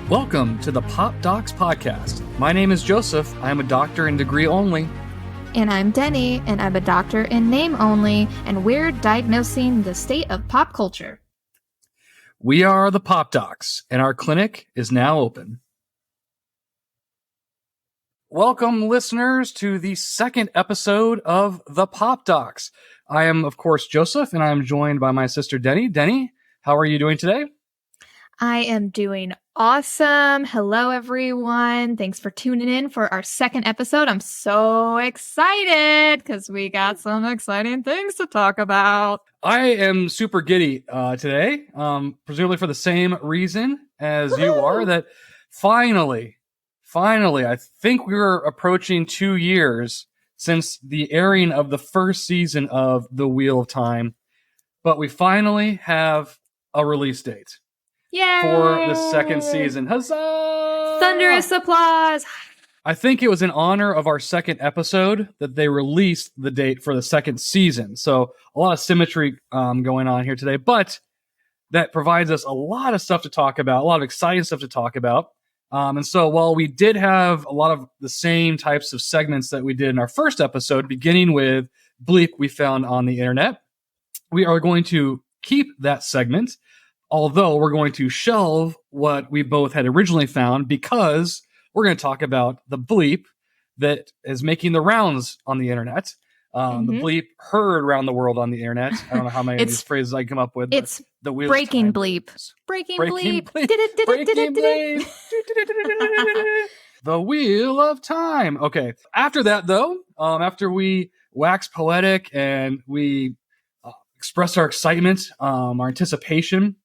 Welcome to the Pop Docs Podcast. My name is Joseph. I am a doctor in degree only. And I'm Denny, and I'm a doctor in name only, and we're diagnosing the state of pop culture. We are the Pop Docs, and our clinic is now open. Welcome, listeners, to the second episode of the Pop Docs. I am, of course, Joseph, and I am joined by my sister, Denny. Denny, how are you doing today? I am doing awesome. Hello, everyone. Thanks for tuning in for our second episode. I'm so excited because we got some exciting things to talk about. I am super giddy today, presumably for the same reason as you are, that finally, I think we were approaching 2 years since the airing of the first season of The Wheel of Time, but we finally have a release date. Yay! For the second season. Huzzah! Thunderous applause! I think it was in honor of our second episode that they released the date for the second season. So a lot of symmetry going on here today, but that provides us a lot of stuff to talk about, a lot of exciting stuff to talk about. And so while we did have a lot of the same types of segments that we did in our first episode, beginning with Bleep we found on the internet, we are going to keep that segment. Although we're going to shelve what we both had originally found because we're going to talk about the bleep that is making the rounds on the internet. The bleep heard around the world on the internet. I don't know how many of these phrases I come up with. It's the wheel breaking bleep. Breaking bleep. Breaking bleep. The Wheel of Time. Okay. After that, though, after we wax poetic and we express our excitement, our anticipation,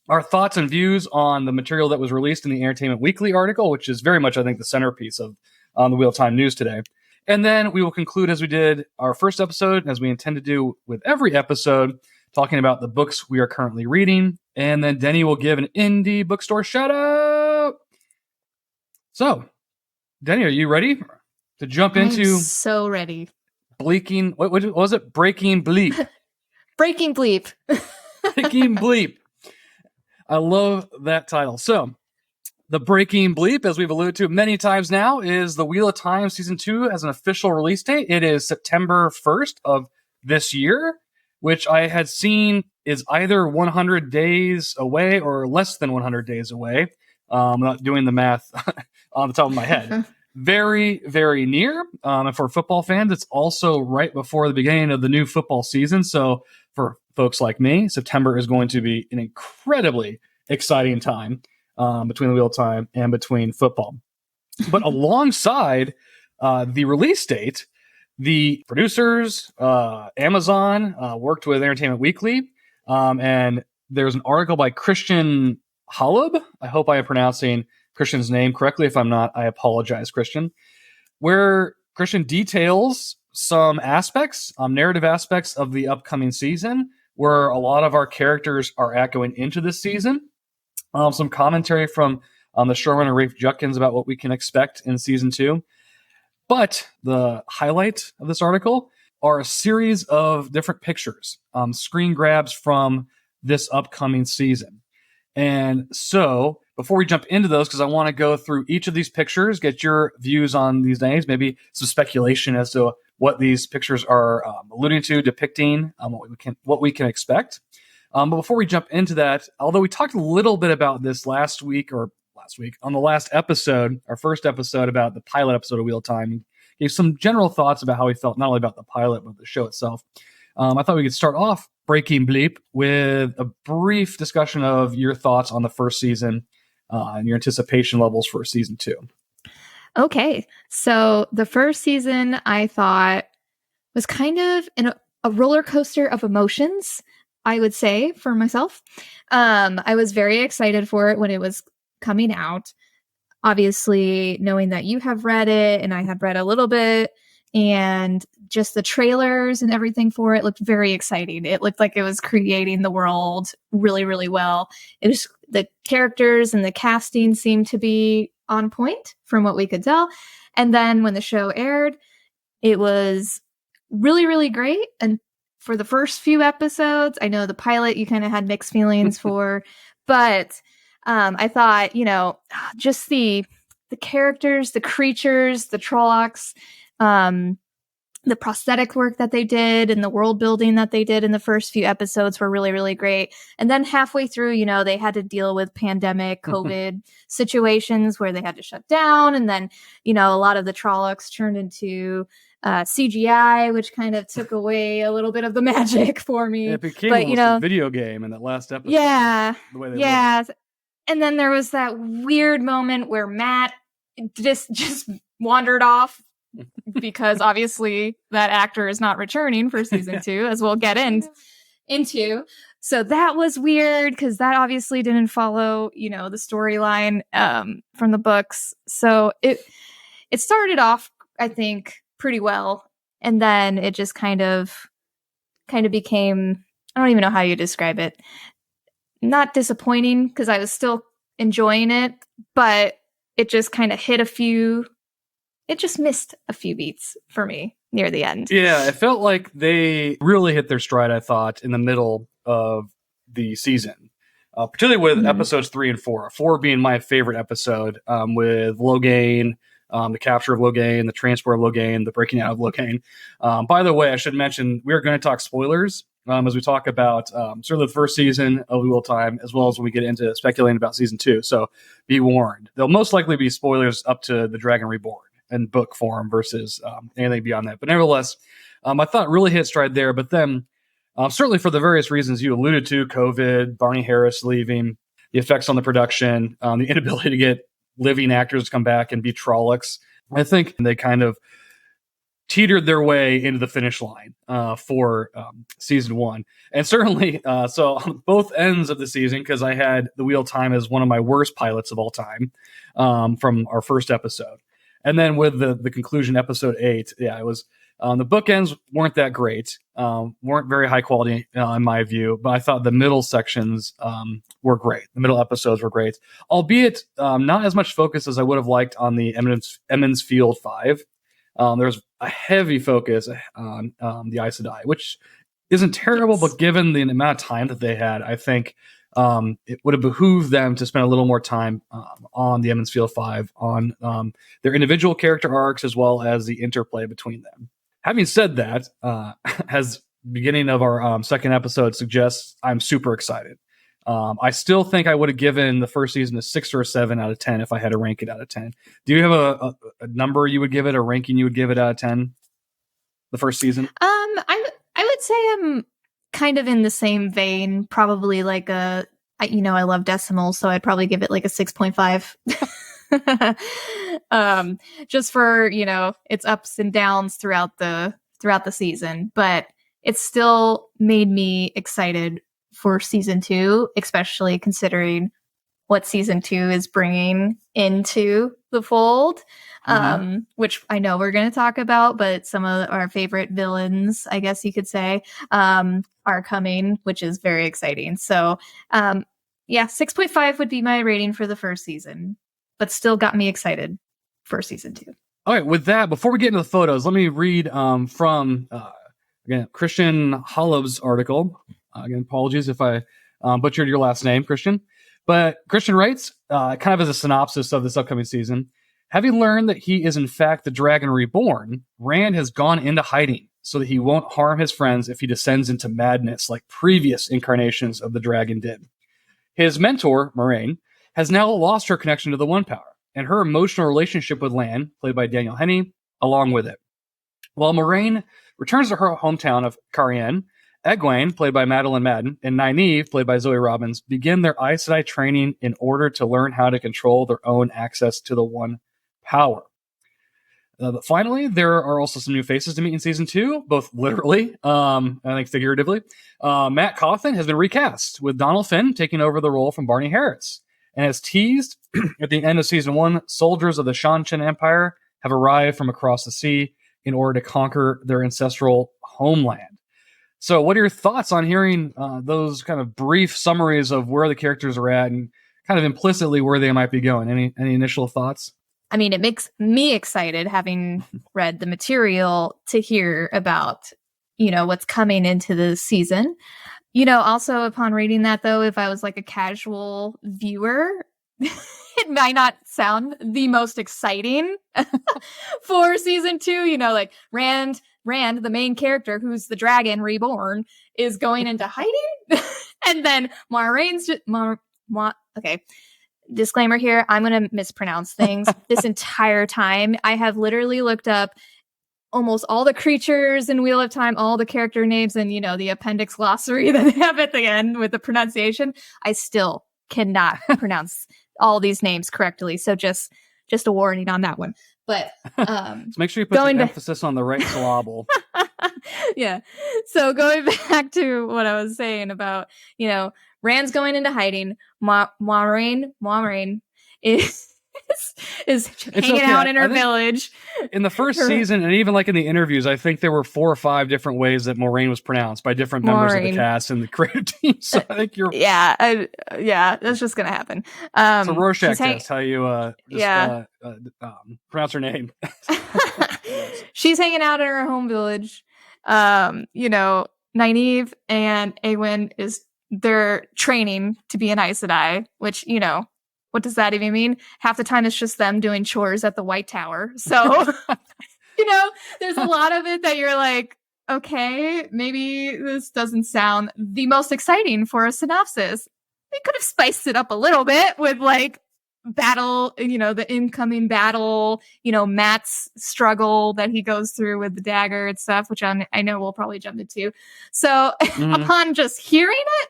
our thoughts and views on the material that was released in the Entertainment Weekly article, which is very much, I think, the centerpiece of the Wheel of Time news today. And then we will conclude as we did our first episode, as we intend to do with every episode, talking about the books we are currently reading. And then Denny will give an indie bookstore shout out. So, Denny, are you ready to jump into... I'm so ready. Bleaking... What was it? Breaking Bleep. Breaking Bleep. Breaking Bleep. I love that title. So, the Breaking Bleep, as we've alluded to many times now, is The Wheel of Time Season 2 has an official release date. It is September 1st of this year, which I had seen is either 100 days away or less than 100 days away. I'm not doing the math on the top of my head. Very, very near. And for football fans, it's also right before the beginning of the new football season. So, for folks like me, September is going to be an incredibly exciting time between the Wheel of Time and between football. But alongside the release date, the producers, Amazon, worked with Entertainment Weekly, and there's an article by Christian Holub. I hope I am pronouncing Christian's name correctly. If I'm not, I apologize, Christian. Where Christian details some aspects, narrative aspects of the upcoming season, where a lot of our characters are echoing into this season. Some commentary from the showrunner Rafe Judkins about what we can expect in season 2. But the highlight of this article are a series of different pictures, screen grabs from this upcoming season. And so, before we jump into those, because I want to go through each of these pictures, get your views on these names, maybe some speculation as to what these pictures are alluding to, depicting, what we can expect. But before we jump into that, although we talked a little bit about this last week on the last episode, our first episode about the pilot episode of Wheel of Time, gave some general thoughts about how we felt not only about the pilot but the show itself. I thought we could start off Breaking Bleep with a brief discussion of your thoughts on the first season and your anticipation levels for season 2. Okay, so the first season I thought was kind of a roller coaster of emotions, I would say, for myself. I was very excited for it when it was coming out. Obviously, knowing that you have read it and I had read a little bit, and just the trailers and everything for it looked very exciting. It looked like it was creating the world really, really well. It was the characters and the casting seemed to be on point from what we could tell. And then when the show aired, it was really, really great. And for the first few episodes, I know the pilot you kind of had mixed feelings for, but I thought, just the characters, the creatures, the Trollocs, the prosthetic work that they did and the world building that they did in the first few episodes were really, really great. And then halfway through, they had to deal with pandemic, COVID situations where they had to shut down. And then, a lot of the Trollocs turned into CGI, which kind of took away a little bit of the magic for me. It became almost a video game in that last episode. Yeah. The way they looked. And then there was that weird moment where Matt just wandered off because obviously that actor is not returning for season 2, as we'll get into. So that was weird because that obviously didn't follow, the storyline from the books. So it started off, I think, pretty well, and then it just kind of became, I don't even know how you describe it. Not disappointing because I was still enjoying it, but it just kind of it just missed a few beats for me near the end. Yeah, it felt like they really hit their stride, I thought, in the middle of the season. Particularly with episodes 3 and 4. 4 being my favorite episode, with Logain, the capture of Logain, the transport of Logain, the breaking out of Logain. By the way, I should mention, we're going to talk spoilers as we talk about certainly the first season of Wheel of Time, as well as when we get into speculating about season 2. So be warned. There'll most likely be spoilers up to the Dragon Reborn in book form versus anything beyond that. But nevertheless, I thought really hit stride there. But then certainly for the various reasons you alluded to, COVID, Barney Harris leaving, the effects on the production, the inability to get living actors to come back and be Trollocs, I think they kind of teetered their way into the finish line for season 1. And certainly, so on both ends of the season, because I had The Wheel of Time as one of my worst pilots of all time from our first episode. And then with the conclusion, episode 8, it was the bookends weren't that great, weren't very high quality in my view, but I thought the middle sections were great. The middle episodes were great, albeit not as much focus as I would have liked on the Emond's Field 5. There's a heavy focus on the Aes Sedai, which isn't terrible, but given the amount of time that they had, I think it would have behooved them to spend a little more time on the Emond's Field 5, on their individual character arcs, as well as the interplay between them. Having said that, as beginning of our second episode suggests, I'm super excited. I still think I would have given the first season a 6 or a 7 out of 10 if I had to rank it out of 10. Do you have a number you would give it, a ranking you would give it out of 10? The first season? I would say I'm kind of in the same vein, probably like I love decimals, so I'd probably give it like a 6.5. Just for, its ups and downs throughout the season, but it still made me excited for season 2, especially considering what season 2 is bringing into the fold, which I know we're going to talk about, but some of our favorite villains, I guess you could say, are coming, which is very exciting. So, 6.5 would be my rating for the first season, but still got me excited for season 2. All right, with that, before we get into the photos, let me read from again Christian Hollow's article. Again, apologies if I butchered your last name, Christian. But Christian writes, kind of as a synopsis of this upcoming season, having learned that he is in fact the Dragon Reborn, Rand has gone into hiding so that he won't harm his friends if he descends into madness like previous incarnations of the dragon did. His mentor, Moiraine, has now lost her connection to the One Power, and her emotional relationship with Lan, played by Daniel Henney, along with it. While Moiraine returns to her hometown of Carienne, Egwene, played by Madeline Madden, and Nynaeve, played by Zoe Robbins, begin their Aes Sedai training in order to learn how to control their own access to the One Power. But finally, there are also some new faces to meet in season 2, both literally, I think figuratively. Matt Cawthon has been recast, with Donald Finn taking over the role from Barney Harris. And as teased at the end of season 1, soldiers of the Seanchan Empire have arrived from across the sea in order to conquer their ancestral homeland. So what are your thoughts on hearing those kind of brief summaries of where the characters are at and kind of implicitly where they might be going? Any initial thoughts? I mean, it makes me excited, having read the material, to hear about, what's coming into the season. Also upon reading that, though, if I was like a casual viewer, it might not sound the most exciting for season 2. Like Rand, the main character, who's the dragon reborn, is going into hiding. And then Moiraine's okay. Disclaimer here, I'm going to mispronounce things. This entire time, I have literally looked up almost all the creatures in Wheel of Time, all the character names, and, the appendix glossary that they have at the end with the pronunciation. I still cannot pronounce all these names correctly. So just a warning on that one. But so make sure you put the emphasis on the right syllable. Yeah. So going back to what I was saying about, Rand's going into hiding. Moiraine is hanging out in her village. In the first season, and even like in the interviews, I think there were 4 or 5 different ways that Moiraine was pronounced by different members of the cast and the creative team. So I think you're that's just gonna happen. It's a Rorschach test. How you pronounce her name? She's hanging out in her home village. Nynaeve and Egwene they're training to be an Aes Sedai, which what does that even mean? Half the time it's just them doing chores at the White Tower. So, there's a lot of it that you're like, okay, maybe this doesn't sound the most exciting for a synopsis. They could have spiced it up a little bit with like battle, the incoming battle, Matt's struggle that he goes through with the dagger and stuff, which I know we'll probably jump into. So upon just hearing it,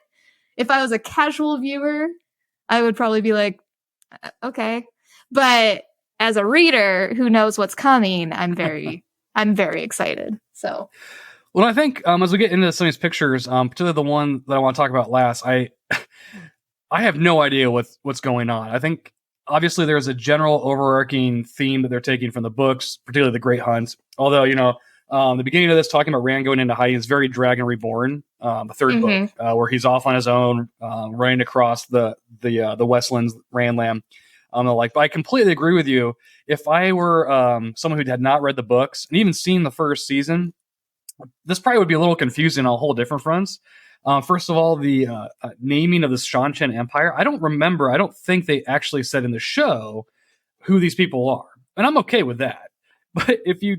if I was a casual viewer, I would probably be like, okay. But as a reader who knows what's coming, I'm very excited. So, well, I think as we get into some of these pictures, particularly the one that I want to talk about last, I have no idea what's going on. I think obviously there's a general overarching theme that they're taking from the books, particularly the Great Hunt. Although the beginning of this talking about Rand going into hiding is very Dragon Reborn, the third book, where he's off on his own, running across the Westlands, Randland. But I completely agree with you. If I were someone who had not read the books and even seen the first season, this probably would be a little confusing on a whole different fronts. First of all, the naming of the Seanchan Empire. I don't think they actually said in the show who these people are. And I'm okay with that. But if you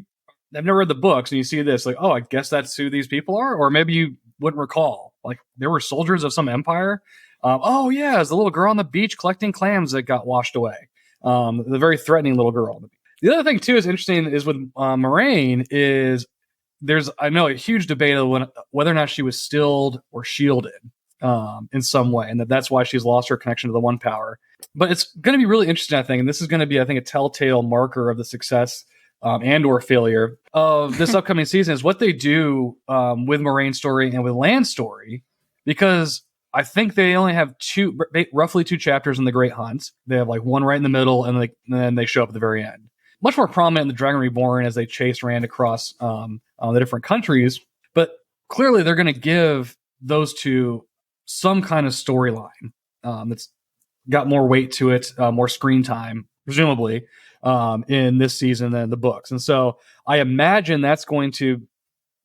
have never read the books and you see this, like, oh, I guess that's who these people are. Or maybe you wouldn't recall. Like, there were soldiers of some empire. Oh, yeah, it's the little girl on the beach collecting clams that got washed away. The very threatening little girl. The other thing, too, is interesting is with Moiraine is there's, I know, a huge debate of whether or not she was stilled or shielded in some way, and that's why she's lost her connection to the One Power. But it's going to be really interesting, I think, and this is going to be, I think, a telltale marker of the success and or failure of this upcoming season is what they do with Moiraine's story and with Lan's story, because I think they only have roughly 2 chapters in the Great Hunt. They have like one right in the middle, and then they show up at the very end. Much more prominent in the Dragon Reborn as they chase Rand across the different countries. But clearly they're going to give those 2 some kind of storyline that's got more weight to it, more screen time, presumably, in this season than the books. And so I imagine that's going to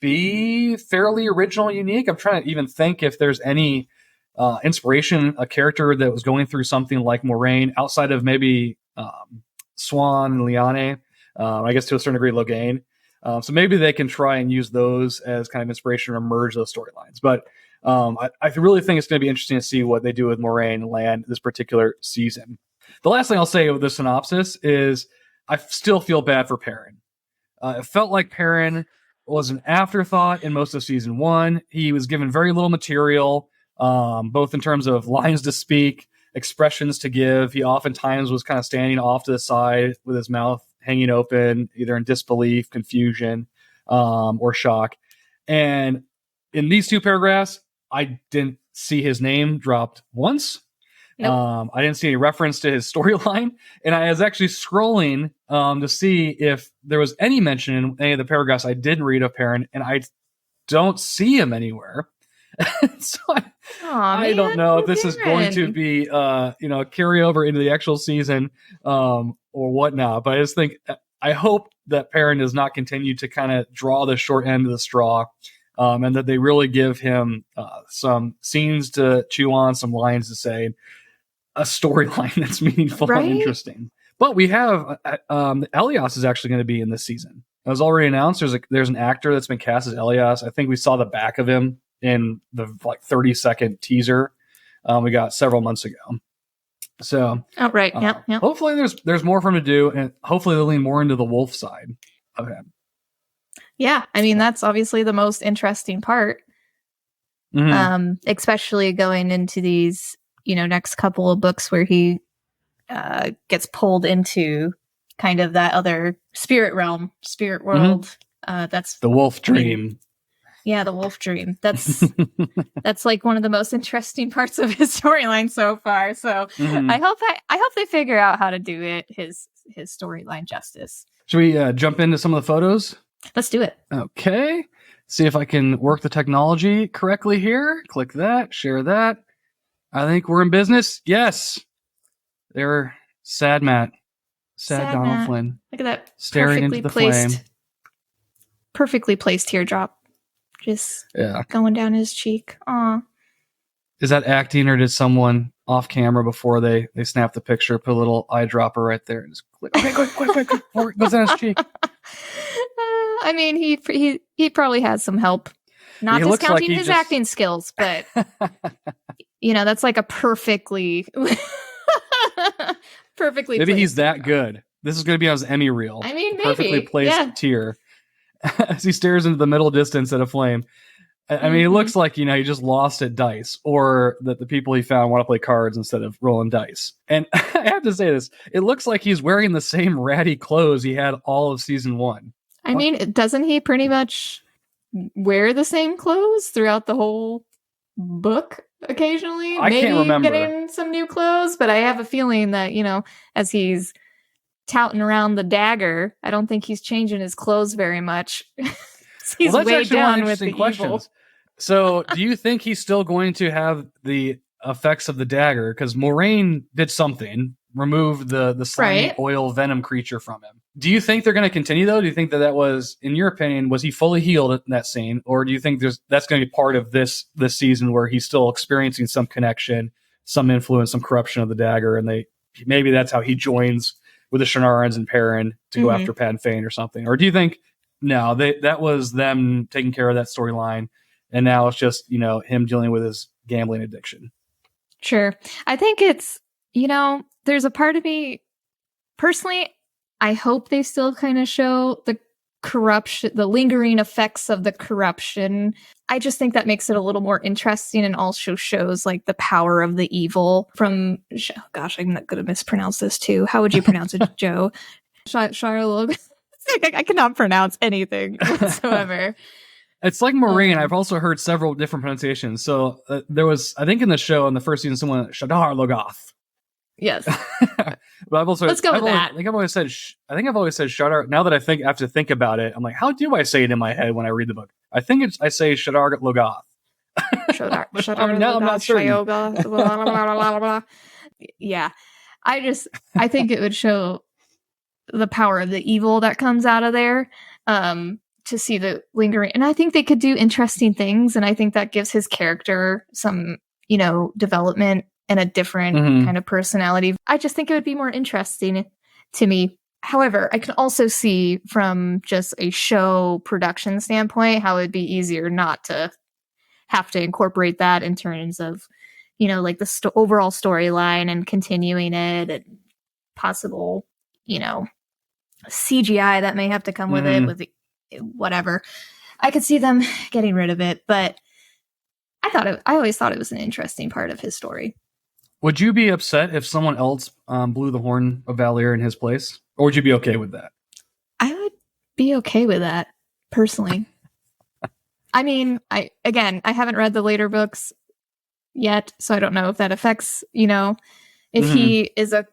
be fairly original and unique. I'm trying to even think if there's any inspiration, a character that was going through something like Moiraine outside of maybe Swan and Liane, I guess to a certain degree Logain. So maybe they can try and use those as kind of inspiration or merge those storylines. But I really think it's going to be interesting to see what they do with Moiraine and Lan this particular season. The last thing I'll say with the synopsis is I still feel bad for Perrin. It felt like Perrin was an afterthought in most of season 1. He was given very little material, both in terms of lines to speak, expressions to give. He oftentimes was kind of standing off to the side with his mouth hanging open, either in disbelief, confusion, or shock. And in these 2 paragraphs, I didn't see his name dropped once. Nope. I didn't see any reference to his storyline. And I was actually scrolling to see if there was any mention in any of the paragraphs I did read of Perrin, and I don't see him anywhere. So I don't know if this is going to be carry over into the actual season or whatnot. But I just think I hope that Perrin does not continue to kind of draw the short end of the straw and that they really give him some scenes to chew on, some lines to say, a storyline that's meaningful and interesting. But we have Elias is actually going to be in this season. It was already announced. There's an actor that's been cast as Elias. I think we saw the back of him in the 30-second teaser we got several months ago. So, hopefully there's more for him to do, and hopefully they'll lean more into the wolf side of him. Yeah, I mean that's obviously the most interesting part, especially going into these next couple of books where he gets pulled into kind of that other spirit world. That's the wolf dream. Yeah, the wolf dream. That's like one of the most interesting parts of his storyline so far. So I hope they figure out how to do it his storyline justice. Should we jump into some of the photos? Let's do it. Okay. See if I can work the technology correctly here. Click that. Share that. I think we're in business. Yes. They're sad Matt. Sad Donald Matt. Flynn. Look at that. Staring into the flame. Perfectly placed teardrop. Just going down his cheek. Aw. Is that acting, or did someone off camera before they snap the picture put a little eyedropper right there and just click? Okay, quick. Before it goes down his cheek. I mean, he probably has some help. Not discounting his acting skills, but that's like a perfectly maybe placed. He's that good. This is going to be on his Emmy reel. I mean, maybe. Perfectly placed tear as he stares into the middle distance at a flame. I mean, it looks like, he just lost at dice, or that the people he found want to play cards instead of rolling dice. And I have to say this, it looks like he's wearing the same ratty clothes he had all of season 1. I mean, doesn't he pretty much wear the same clothes throughout the whole book occasionally? I can't remember. Getting some new clothes, but I have a feeling that, as he's touting around the dagger, I don't think he's changing his clothes very much. He's that's way actually down one of the with the questions. evil. So, do you think he's still going to have the effects of the dagger? Because Moiraine did something, removed the slimy oil venom creature from him. Do you think they're going to continue, though? Do you think that was, in your opinion, was he fully healed in that scene? Or do you think that's going to be part of this season where he's still experiencing some connection, some influence, some corruption of the dagger, and maybe that's how he joins with the Shannarans and Perrin to go after Pan Fane or something? Or do you think, no, that was them taking care of that storyline, and now it's just, him dealing with his gambling addiction? Sure. I think it's, there's a part of me, personally, I hope they still kind of show the corruption, the lingering effects of the corruption. I just think that makes it a little more interesting, and also shows like the power of the evil from, gosh, I'm not going to mispronounce this too. How would you pronounce it, Joe? Charlotte. I cannot pronounce anything whatsoever. It's like Moiraine. I've also heard several different pronunciations. So there was, I think in the show, in the first season, someone, Shadar Logoth. Yes. But I've also, let's go with that. I think I've always said Shadar. Now that I have to think about it, I'm like, how do I say it in my head when I read the book? I think I say Shadar Logoth. Shadar I'm not certain. Yeah. I think it would show the power of the evil that comes out of there, to see the lingering. And I think they could do interesting things. And I think that gives his character some, development and a different kind of personality. I just think it would be more interesting to me. However, I can also see from just a show production standpoint how it'd be easier not to have to incorporate that in terms of, like the overall storyline and continuing it, and possible, CGI that may have to come with it, with whatever. I could see them getting rid of it, but I always thought it was an interesting part of his story. Would you be upset if someone else blew the horn of Valir in his place? Or would you be okay with that? I would be okay with that, personally. I mean, I haven't read the later books yet, so I don't know if that affects, if he is a,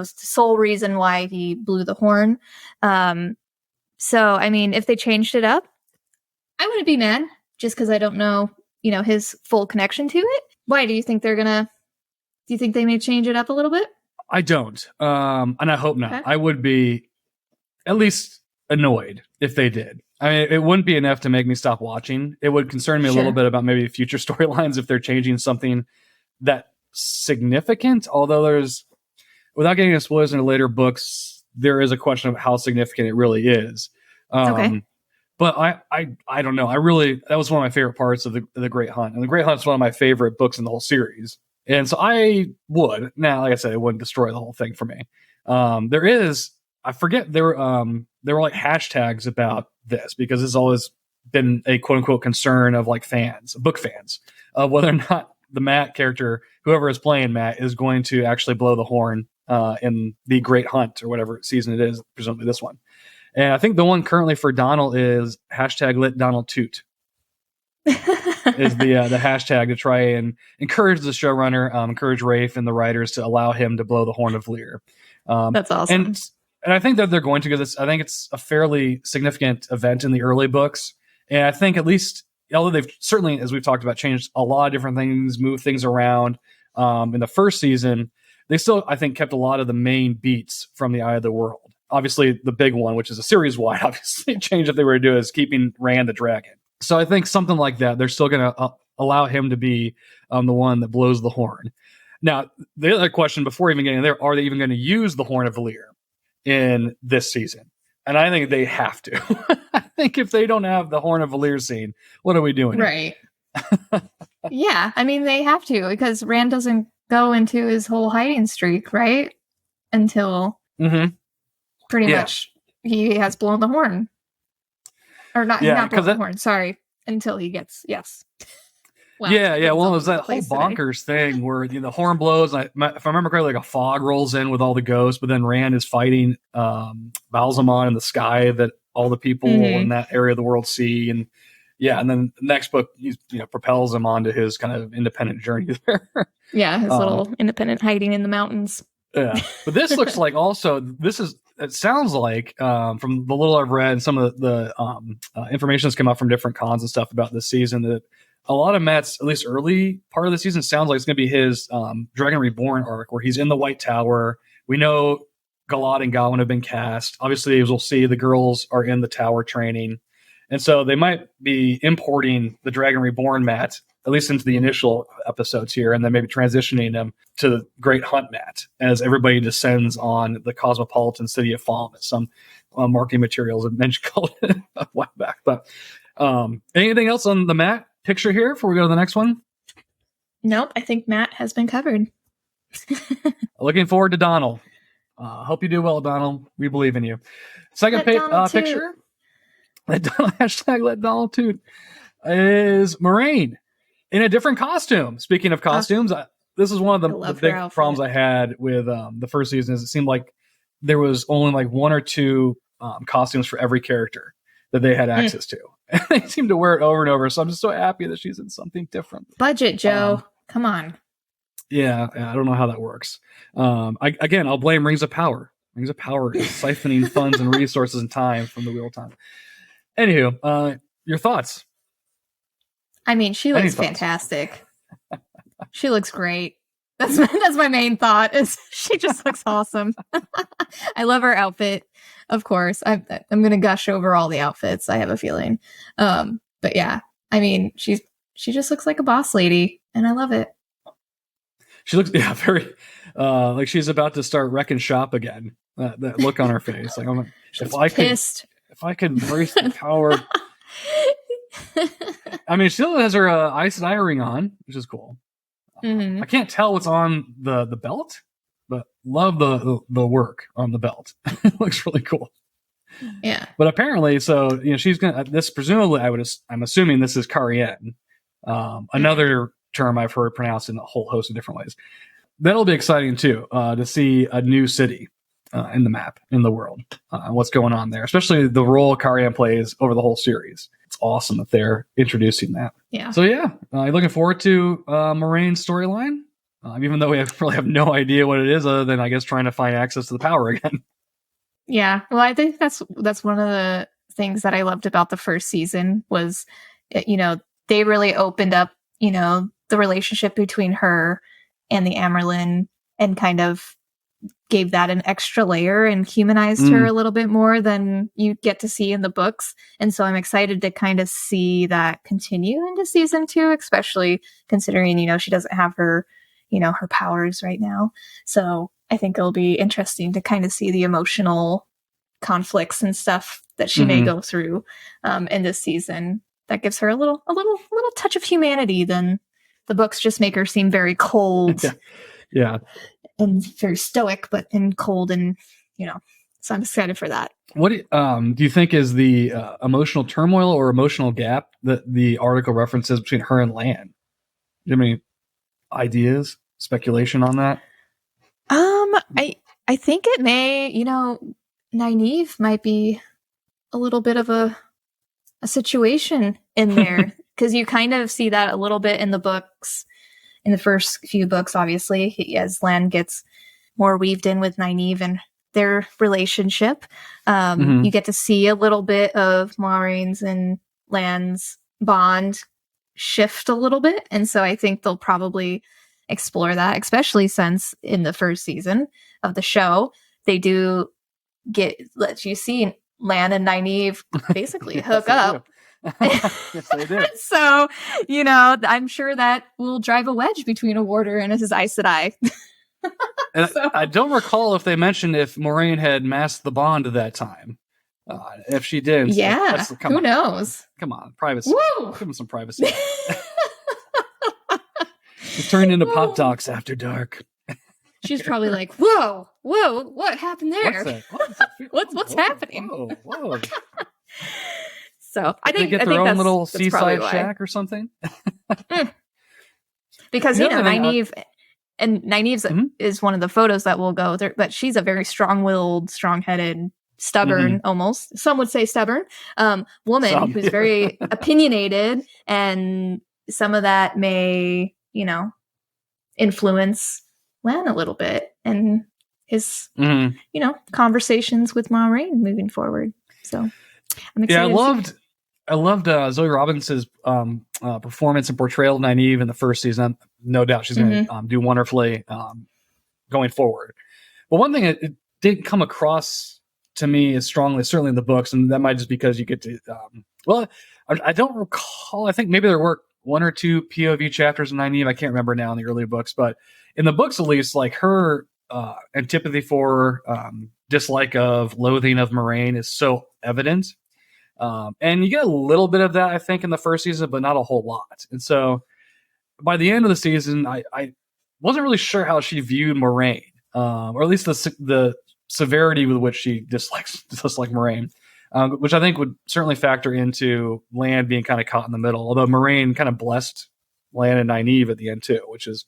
sole reason why he blew the horn. So, I mean, if they changed it up, I wouldn't be mad, just because I don't know, his full connection to it. Why do you think do you think they may change it up a little bit? I don't. And I hope not. Okay. I would be, at least annoyed if they did. I mean, it wouldn't be enough to make me stop watching. It would concern me a little bit about maybe future storylines if they're changing something that significant. Although without getting into spoilers in the later books, there is a question of how significant it really is. Okay. But I don't know. That was one of my favorite parts of the Great Hunt. And the Great Hunt is one of my favorite books in the whole series. And so I would, now, like I said, it wouldn't destroy the whole thing for me. I forget, there were like hashtags about this, because it's always been a quote unquote concern of like book fans, of whether or not the Matt character, whoever is playing Matt, is going to actually blow the horn in the Great Hunt or whatever season it is, presumably this one. And I think the one currently for Donald is hashtag let Donald toot. Is the hashtag to try and encourage the showrunner, encourage Rafe and the writers to allow him to blow the horn of Lear. That's awesome. And I think that they're going to, because I think it's a fairly significant event in the early books. And I think at least, although they've certainly, as we've talked about, changed a lot of different things, moved things around in the first season, they still, I think, kept a lot of the main beats from the Eye of the World. Obviously, the big one, which is a series-wide, obviously, change if they were to do, is keeping Rand the dragon. So I think something like that, they're still going to allow him to be the one that blows the horn. Now, the other question, before even getting there, are they even going to use the Horn of Valyr in this season? And I think they have to. I think if they don't have the Horn of Valyr scene, what are we doing? Right. Yeah, I mean, they have to, because Rand doesn't go into his whole hiding streak, right? Until pretty much he has blown the horn. Or not blown the horn, sorry. Until he gets, yes. Well, well, it was that whole bonkers thing where the horn blows. If I remember correctly, like a fog rolls in with all the ghosts, but then Rand is fighting Balsamon in the sky that all the people in that area of the world see. And and then the next book propels him onto his kind of independent journey there. Yeah, his little independent hiding in the mountains. Yeah, but this looks like it sounds like from the little I've read, some of the information that's come out from different cons and stuff about this season, that a lot of Matt's, at least early part of the season, sounds like it's going to be his Dragon Reborn arc, where he's in the White Tower. We know Galad and Gawain have been cast. Obviously, as we'll see, the girls are in the tower training. And so they might be importing the Dragon Reborn Matt, at least into the initial episodes here, and then maybe transitioning them to the Great Hunt Matt as everybody descends on the cosmopolitan city of Falmouth. Some marketing materials have mentioned called it a while back. But anything else on the Matt picture here before we go to the next one? Nope, I think Matt has been covered. Looking forward to Donald. Hope you do well, Donald. We believe in you. Second picture. Hashtag let Donald toot is Moiraine in a different costume. Speaking of costumes, this is one of the big problems I had with the first season. Is it seemed like there was only like one or two costumes for every character that they had access to. And they seem to wear it over and over. So I'm just so happy that she's in something different. Budget, Joe. Come on. Yeah, I don't know how that works. I'll blame Rings of Power. Rings of Power is siphoning funds and resources and time from the Wheel of Time. Anywho, your thoughts? I mean, she looks fantastic. She looks great. That's my main thought. Is she just looks awesome. I love her outfit. Of course, I'm gonna gush over all the outfits. I have a feeling, but yeah, I mean, she just looks like a boss lady, and I love it. She looks very like she's about to start wrecking shop again. That look on her face, like if I could embrace the power. I mean, she still has her Aes Sedai ring on, which is cool. I can't tell what's on the belt, but love the work on the belt. It looks really cool. Yeah. But apparently, so she's gonna this presumably I'm assuming this is Carienne, another term I've heard pronounced in a whole host of different ways. That'll be exciting too, to see a new city in the map, in the world, what's going on there, especially the role Carienne plays over the whole series. It's awesome that they're introducing that. Yeah. So looking forward to Moiraine's storyline, even though we really have no idea what it is, other than I guess trying to find access to the power again. Yeah. Well, I think that's one of the things that I loved about the first season was, they really opened up, the relationship between her and the Amyrlin, and kind of gave that an extra layer and humanized her a little bit more than you get to see in the books. And so I'm excited to kind of see that continue into season 2, especially considering, she doesn't have her, her powers right now. So I think it'll be interesting to kind of see the emotional conflicts and stuff that she may go through in this season. That gives her a little touch of humanity. Than the books just make her seem very cold. Yeah. And very stoic, but cold, and so I'm excited for that. What do you think is the emotional turmoil or emotional gap that the article references between her and Lan? Do you have any ideas, speculation on that? I think it may, Nynaeve might be a little bit of a situation in there, because you kind of see that a little bit in the books. In the first few books, obviously, as Lan gets more weaved in with Nynaeve and their relationship, you get to see a little bit of Moiraine's and Lan's bond shift a little bit. And so I think they'll probably explore that, especially since in the first season of the show, they do let you see Lan and Nynaeve basically hook up. Yes, they do. So, I'm sure that will drive a wedge between a warder and his Aes Sedai. And I don't recall if they mentioned if Moiraine had masked the bond at that time. If she did, who knows? Come on, privacy. Woo! Give him some privacy. It's turned into Pop Docs After Dark. She's probably like, whoa, what happened there? What's happening? Whoa. So I think they get their own little seaside shack or something. Because Nynaeve is one of the photos that will go there, but she's a very strong-willed, strong-headed, stubborn, almost some would say stubborn woman who's very opinionated, and some of that may influence Lan a little bit and his conversations with Moiraine moving forward. So I'm excited. I loved Zoe Robbins's performance and portrayal of Nynaeve in the first season. No doubt she's going to do wonderfully going forward. But one thing it didn't come across to me as strongly, certainly in the books, and that might just because you get to. I don't recall. I think maybe there were 1 or 2 POV chapters in Nynaeve. I can't remember now in the early books, but in the books at least, like her antipathy for, dislike of, loathing of Moiraine is so evident. And you get a little bit of that, I think, in the first season, but not a whole lot. And so by the end of the season, I wasn't really sure how she viewed Moiraine, or at least the severity with which she disliked Moiraine, which I think would certainly factor into Lan being kind of caught in the middle, although Moiraine kind of blessed Lan and Nynaeve at the end too, which is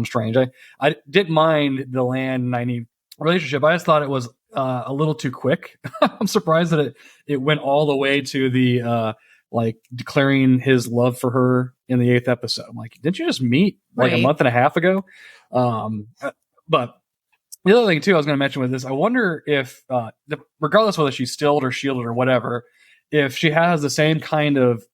strange. I didn't mind the Lan and Nynaeve relationship. I just thought it was a little too quick. I'm surprised that it went all the way to the declaring his love for her in the 8th episode. I'm like, didn't you just meet a month and a half ago? But the other thing too I was going to mention with this, I wonder if regardless whether she's stilled or shielded or whatever, if she has the same kind of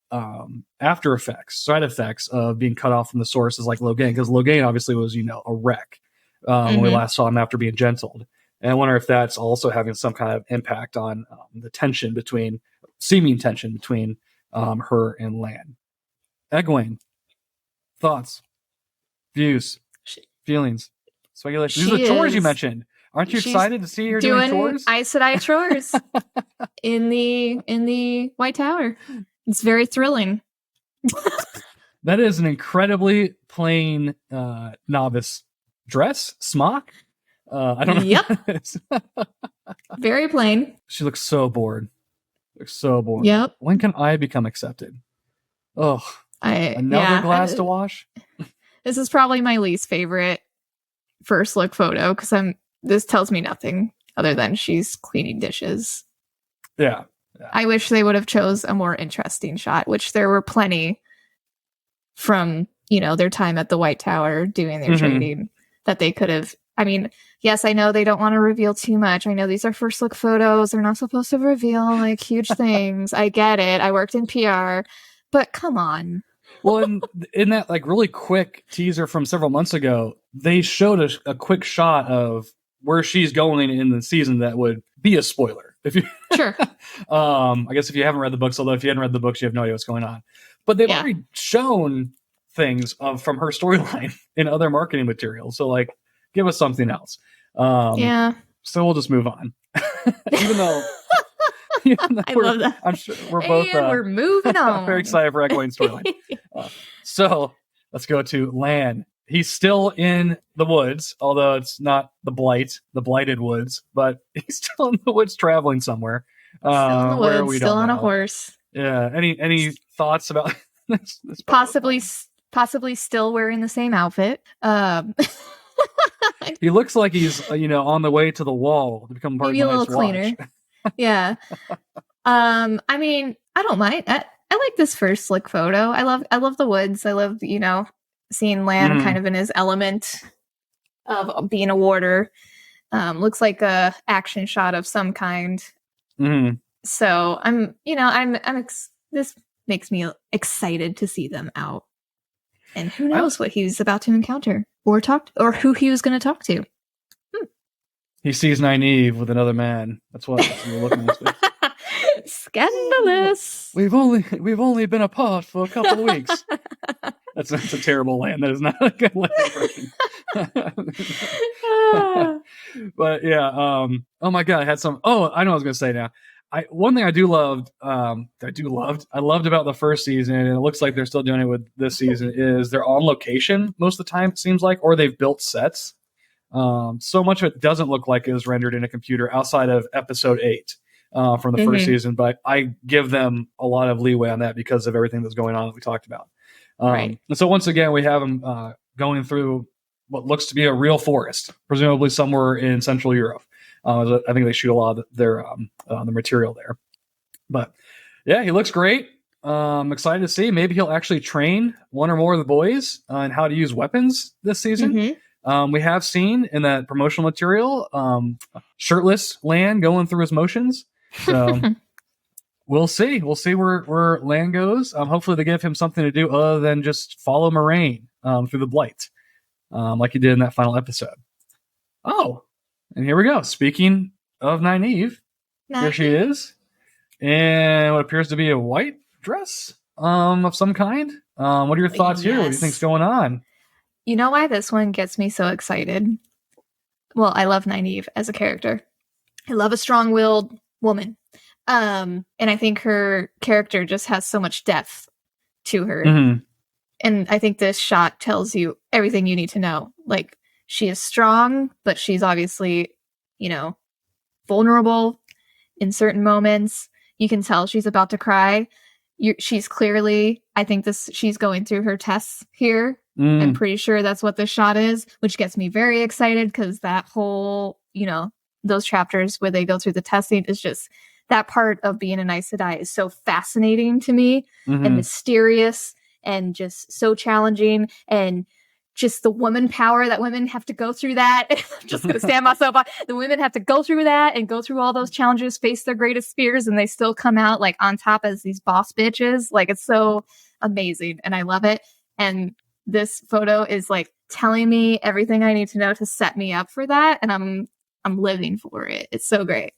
after effects, side effects of being cut off from the source as like Logain, because Logain obviously was a wreck when we last saw him after being gentled. And I wonder if that's also having some kind of impact on the seeming tension between her and Lan. Egwene, thoughts, views, feelings, speculation. These are the chores you mentioned. Aren't you excited to see her doing chores? Aes Sedai chores in the White Tower. It's very thrilling. That is an incredibly plain novice dress, smock. I don't know. Yep. Very plain. She looks so bored. Yep. When can I become accepted? Oh, another glass to wash. This is probably my least favorite first look photo because this tells me nothing other than she's cleaning dishes. Yeah. I wish they would have chose a more interesting shot, which there were plenty from, their time at the White Tower doing their training that they could have. I mean, yes, I know they don't want to reveal too much. I know these are first look photos. They're not supposed to reveal huge things. I get it. I worked in PR, but come on. Well, in that really quick teaser from several months ago, they showed a quick shot of where she's going in the season that would be a spoiler. If you Sure. I guess if you haven't read the books, although if you hadn't read the books, you have no idea what's going on. But they've already shown things from her storyline in other marketing materials. So like, give us something else. So we'll just move on. even though I love that. I'm sure we're both we're moving on. very excited for Egwene's storyline. So let's go to Lan. He's still in the woods, although it's not the blighted woods, but he's still in the woods traveling somewhere. Still in the woods, we still don't on know. a horse. Yeah. Any thoughts about this Possibly still wearing the same outfit. He looks like he's on the way to the wall to become part Maybe of a the little cleaner. Yeah. I mean, I don't mind. I like this first look photo. I love the woods. I love, seeing Lan kind of in his element of being a warder. Looks like a action shot of some kind. Mm-hmm. So this makes me excited to see them out. And who knows what he's about to encounter or who he was going to talk to. He sees Nynaeve with another man. That's what we're looking at. Scandalous. We've only been apart for a couple of weeks. That's a terrible Lan. That is not a good Lan impression. But yeah, oh my god, I had some. Oh, I know what I was gonna say now. One thing I loved about the first season, and it looks like they're still doing it with this season, is they're on location most of the time, it seems like, or they've built sets. So much of it doesn't look like it was rendered in a computer outside of episode 8 from the first season, but I give them a lot of leeway on that because of everything that's going on that we talked about. And so once again, we have them going through what looks to be a real forest, presumably somewhere in Central Europe. I think they shoot a lot of their the material there. But yeah, he looks great. I'm excited to see. Maybe he'll actually train one or more of the boys on how to use weapons this season. We have seen in that promotional material shirtless Lan going through his motions. So we'll see. We'll see where Lan goes. Hopefully they give him something to do other than just follow Moiraine through the blight, like he did in that final episode. Oh, and here we go. Speaking of Nynaeve, here she is in what appears to be a white dress of some kind. What are your thoughts here? What do you think's going on? You know why this one gets me so excited? Well, I love Nynaeve as a character. I love a strong-willed woman. And I think her character just has so much depth to her. And I think this shot tells you everything you need to know. Like, she is strong, but she's obviously, vulnerable in certain moments. You can tell she's about to cry. She's clearly, I think she's going through her tests here. I'm pretty sure that's what this shot is, which gets me very excited because that whole, those chapters where they go through the testing is just, that part of being an Aes Sedai is so fascinating to me and mysterious and just so challenging, and just the woman power that women have to go through that. I'm just going to stand myself up. The women have to go through that and go through all those challenges, face their greatest fears, and they still come out like on top as these boss bitches. Like, it's so amazing and I love it. And this photo is like telling me everything I need to know to set me up for that. And I'm living for it. It's so great.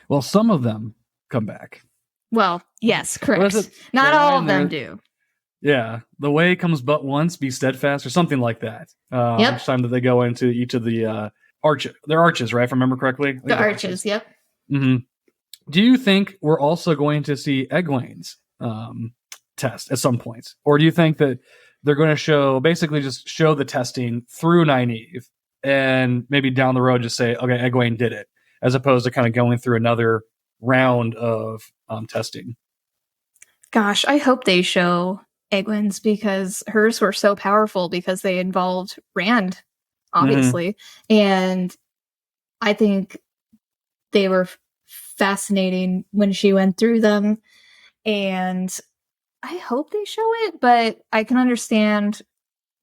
Well, some of them come back. Well, yes, correct. Not all of them do. Yeah, the way comes but once, be steadfast, or something like that. Each time that they go into each of the arches. They're arches, right? If I remember correctly. The arches, yep. Do you think we're also going to see Egwene's test at some point? Or do you think that they're going to show the testing through Nynaeve and maybe down the road just say, okay, Egwene did it, as opposed to kind of going through another round of testing? Gosh, I hope they show Egwene's, because hers were so powerful because they involved Rand, obviously. And I think they were fascinating when she went through them. And I hope they show it, but I can understand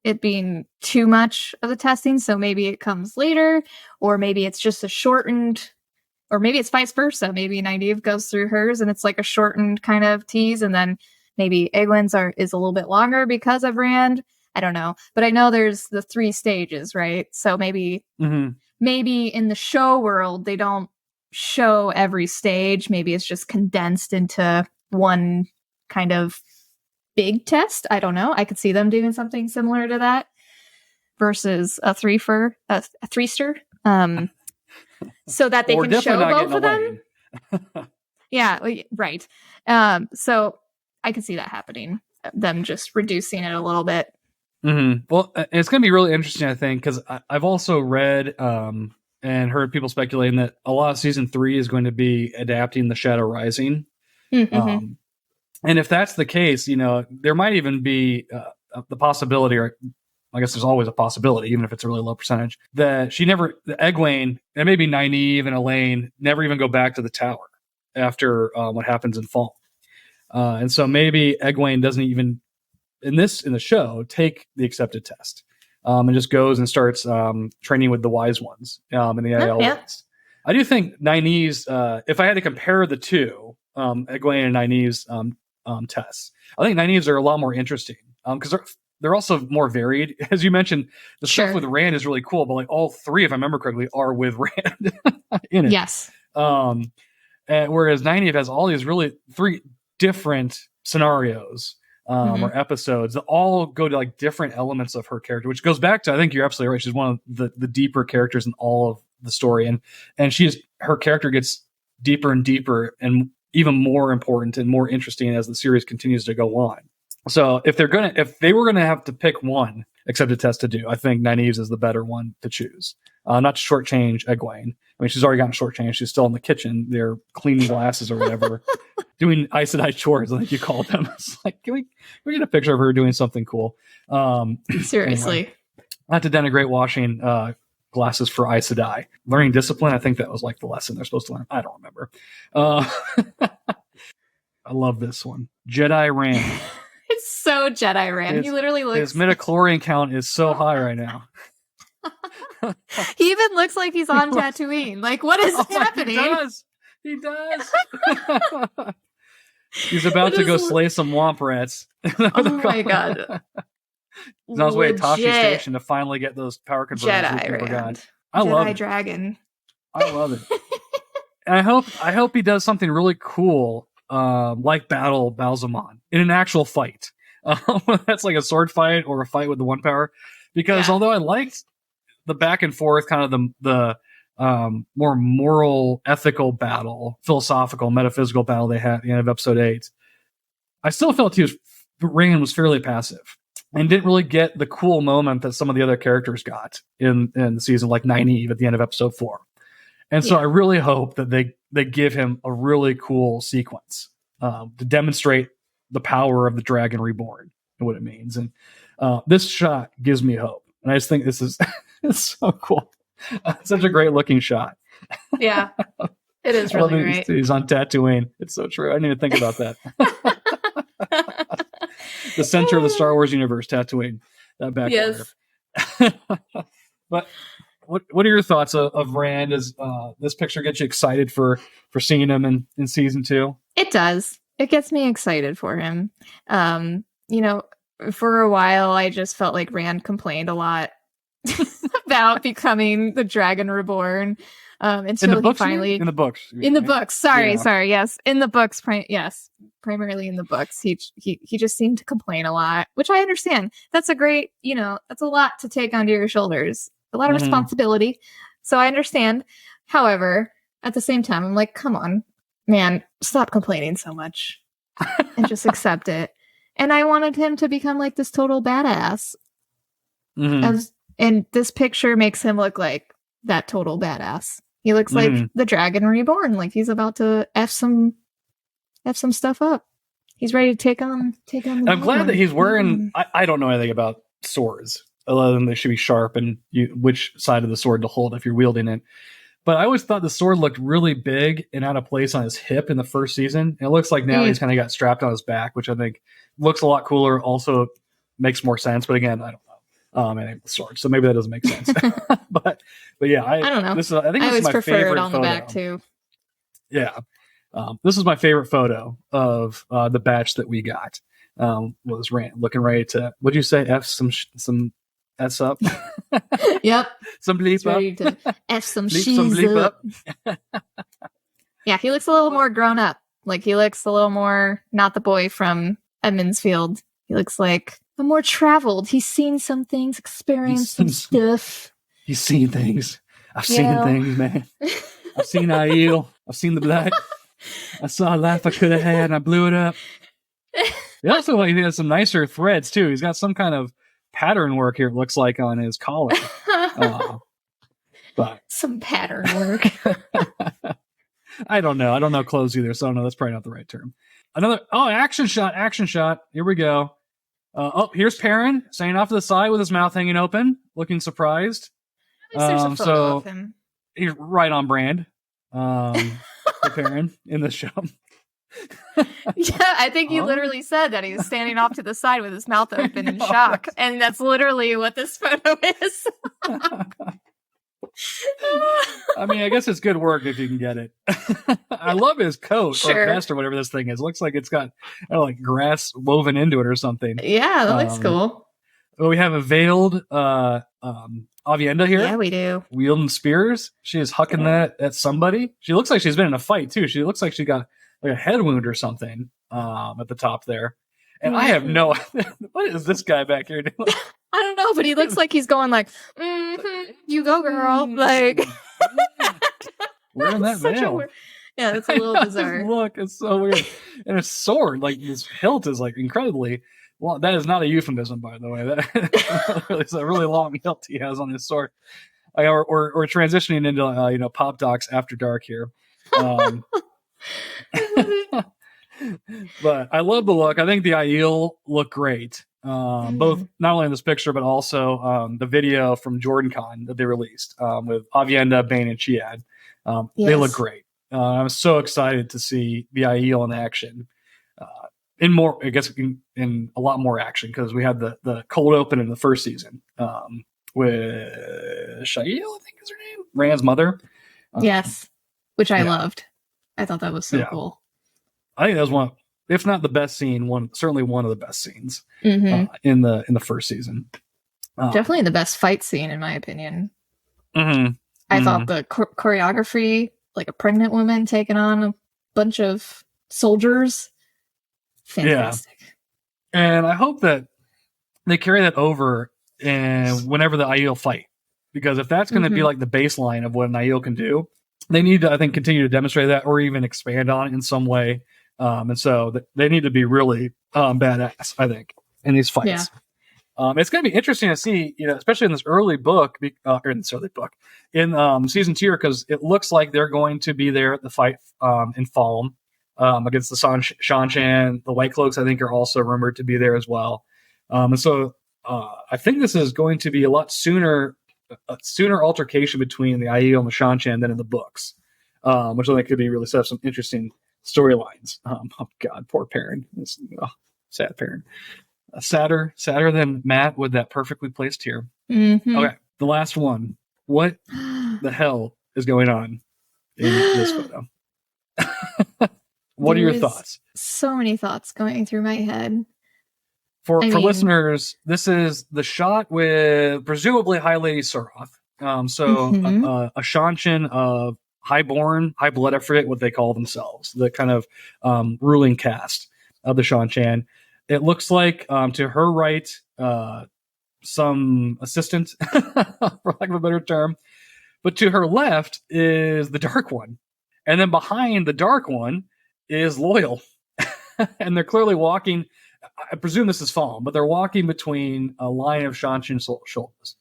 it being too much of the testing. So maybe it comes later, or maybe it's just a shortened, or maybe it's vice versa. Maybe Nynaeve goes through hers and it's like a shortened kind of tease, and then maybe Egwene's is a little bit longer because of Rand. I don't know. But I know there's the 3 stages, right? So maybe maybe in the show world, they don't show every stage. Maybe it's just condensed into one kind of big test. I don't know. I could see them doing something similar to that versus a three-ster. So that they can show both of them. Yeah, right. So I could see that happening. Them just reducing it a little bit. Mm-hmm. Well, it's going to be really interesting, I think, because I've also read and heard people speculating that a lot of season 3 is going to be adapting the Shadow Rising. Mm-hmm. And if that's the case, there might even be the possibility, or I guess there's always a possibility, even if it's a really low percentage, that Egwene, and maybe Nynaeve and Elaine never even go back to the tower after what happens in Fall. And so maybe Egwene doesn't even, in the show, take the accepted test and just goes and starts training with the wise ones in the IL ones. I do think Nynaeve's, if I had to compare the two, Egwene and Nynaeve's tests, I think Nynaeve's are a lot more interesting because they're also more varied. As you mentioned, the stuff with Rand is really cool, but like all three, if I remember correctly, are with Rand in it. Yes. And whereas Nynaeve has all these really 3 different scenarios or episodes that all go to like different elements of her character, which goes back to, I think you're absolutely right, she's one of the deeper characters in all of the story, and her character gets deeper and deeper and even more important and more interesting as the series continues to go on. So if they were gonna have to pick one accepted test to do, I think Nynaeve's is the better one to choose. Not to shortchange Egwene. I mean, she's already gotten shortchanged. She's still in the kitchen. They're cleaning glasses or whatever, doing Aes Sedai chores, I think you call them. It's like, can we get a picture of her doing something cool? Seriously. Anyway, not to denigrate washing glasses for Aes Sedai. Learning discipline, I think that was like the lesson they're supposed to learn. I don't remember. I love this one. Jedi Rand. It's so Jedi Rand. He literally looks... His midichlorian count is so high right now. He even looks like he's on Tatooine. Like, what is happening? He does. He's about to go slay some womp rats. Oh my god. He's on his way to Tashi Station to finally get those power converters. Jedi Rand. I love it. Dragon. I love it. And I hope he does something really cool, like Battle Balzamon in an actual fight. That's like a sword fight or a fight with the one power. Because although I liked the back and forth, kind of the more moral, ethical battle, philosophical, metaphysical battle they had at the end of episode 8, I still felt Rand was fairly passive and didn't really get the cool moment that some of the other characters got in the season, like Nynaeve at the end of episode 4. And so I really hope that they give him a really cool sequence to demonstrate the power of the Dragon Reborn and what it means. And this shot gives me hope. And I just think this is it's so cool. Such a great looking shot. Yeah, it is really great. He's on Tatooine. It's so true. I didn't even think about that. The center of the Star Wars universe, Tatooine. That back. Yes. But what are your thoughts of Rand? Does this picture get you excited for seeing him in season 2? It does. It gets me excited for him. For a while, I just felt like Rand complained a lot about becoming the Dragon Reborn. Until he finally in the books. Sorry. Yes, in the books. Primarily in the books. He just seemed to complain a lot, which I understand. That's a great, that's a lot to take onto your shoulders. A lot of responsibility. So I understand. However, at the same time, I'm like, come on, man, stop complaining so much and just accept it. And I wanted him to become like this total badass. And this picture makes him look like that total badass. He looks like the Dragon Reborn, like he's about to F some stuff up. He's ready to take on I'm glad that he's wearing I don't know anything about swords other than they should be sharp and which side of the sword to hold if you're wielding it. But I always thought the sword looked really big and out of place on his hip in the first season. And it looks like now he's kind of got strapped on his back, which I think looks a lot cooler. Also makes more sense. But again, I don't know. And the sword, so maybe that doesn't make sense. but yeah, I don't know. I think this is my favorite on photo. The back too. Yeah, this is my favorite photo of the batch that we got. Was Rand looking ready to? What'd you say? F some S up. Yep. Some bleep He's ready up. to F some Bleep some she's bleep up. up. Yeah, he looks a little more grown up. Like, he looks a little more not the boy from Edmund's Field. He looks like a more traveled. He's seen some things, experienced some stuff. He's seen things. I've You seen know? things, man. I've seen Aiel. I've seen the blood. I saw a life I could have had, and I blew it up. He also like he has some nicer threads too. He's got some kind of pattern work here. It looks like on his collar. But Some pattern work. I don't know. I don't know clothes either, so I don't know. That's probably not the right term. Action shot. Action shot. Here we go. Here's Perrin standing off to the side with his mouth hanging open, looking surprised. At least there's a photo of him. He's right on brand. For Perrin in the show. Yeah, I think he literally said that he was standing off to the side with his mouth open in shock. And that's literally what this photo is. I mean, I guess it's good work if you can get it. I love his coat or vest or whatever this thing is. It looks like it's got like grass woven into it or something. Yeah, that looks cool. Well, we have a veiled Aviendha here. Yeah, we do. Wielding spears. She is hucking that at somebody. She looks like she's been in a fight too. She looks like she got like a head wound or something at the top there. And I have no idea. What is this guy back here doing? I don't know, but he looks like he's going like, you go, girl. Like, wearing that veil. Yeah, it's a little bizarre. Look, it's so weird. And his sword, like his hilt is like incredibly long. That is not a euphemism, by the way. It's a really long hilt he has on his sword. Or transitioning into Pop Docs After Dark here. But I love the look. I think the Aiel look great. Both not only in this picture, but also the video from JordanCon that they released with Aviendha, Bane, and Chiad. They look great. I'm so excited to see the Aiel in action. In more, I guess, in a lot more action, because we had the cold open in the first season with Shael, I think is her name, Rand's mother. Yes, which I loved. I thought that was so cool. I think that was one, if not the best scene, certainly one of the best scenes in the first season. Definitely the best fight scene, in my opinion. I thought the choreography, like a pregnant woman taking on a bunch of soldiers, fantastic. Yeah. And I hope that they carry that over and whenever the Aiel fight, because if that's going to be like the baseline of what an Aiel can do, they need to, I think, continue to demonstrate that or even expand on it in some way. And so they need to be really badass, I think, in these fights. Yeah. It's going to be interesting to see, especially in this early book, in season 2, because it looks like they're going to be there at the fight in Fallen against the Seanchan. The White Cloaks, I think, are also rumored to be there as well. And so I think this is going to be a sooner altercation between the Aiel and the Seanchan than in the books, which I think could be really set up some interesting storylines. Oh God, poor Perrin. Sad Perrin. Sadder than Matt with that perfectly placed here. Okay, the last one. What the hell is going on in this photo? What are your thoughts? So many thoughts going through my head. For listeners, this is the shot with presumably High Lady Suroth. A Seanchan of Highborn, High Blood, I forget what they call themselves, the kind of ruling caste of the Seanchan. It looks like to her right, some assistant, for lack of a better term. But to her left is the Dark One. And then behind the Dark One is Loial. And they're clearly walking, I presume this is Fallen, but they're walking between a line of Seanchan